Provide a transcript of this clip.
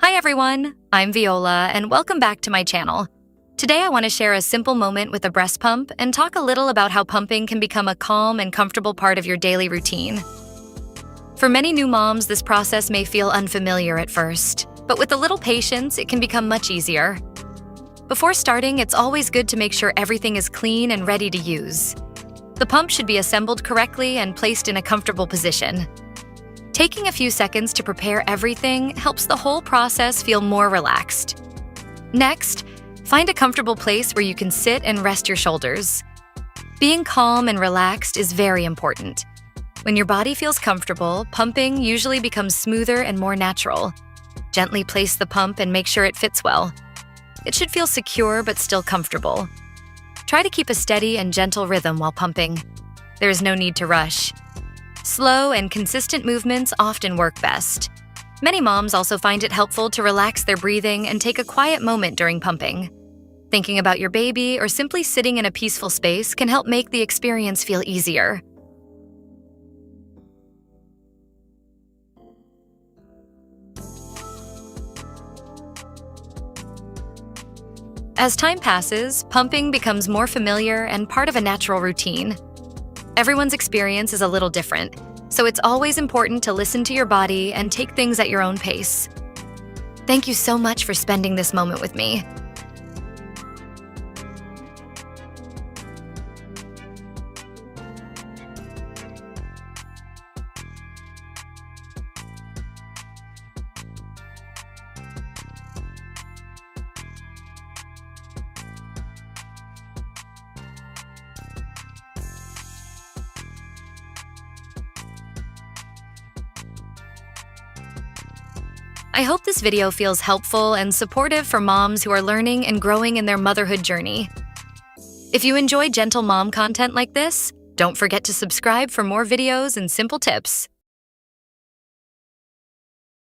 Hi everyone, I'm Viola and welcome back to my channel. Today I want to share a simple moment with a breast pump and talk a little about how pumping can become a calm and comfortable part of your daily routine. For many new moms, this process may feel unfamiliar at first, but with a little patience, it can become much easier. Before starting, it's always good to make sure everything is clean and ready to use. The pump should be assembled correctly and placed in a comfortable position. Taking a few seconds to prepare everything helps the whole process feel more relaxed. Next, find a comfortable place where you can sit and rest your shoulders. Being calm and relaxed is very important. When your body feels comfortable, pumping usually becomes smoother and more natural. Gently place the pump and make sure it fits well. It should feel secure but still comfortable. Try to keep a steady and gentle rhythm while pumping. There is no need to rush. Slow and consistent movements often work best. Many moms also find it helpful to relax their breathing and take a quiet moment during pumping. Thinking about your baby or simply sitting in a peaceful space can help make the experience feel easier. As time passes, pumping becomes more familiar and part of a natural routine. Everyone's experience is a little different, so it's always important to listen to your body and take things at your own pace. Thank you so much for spending this moment with me. I hope this video feels helpful and supportive for moms who are learning and growing in their motherhood journey. If you enjoy gentle mom content like this, don't forget to subscribe for more videos and simple tips.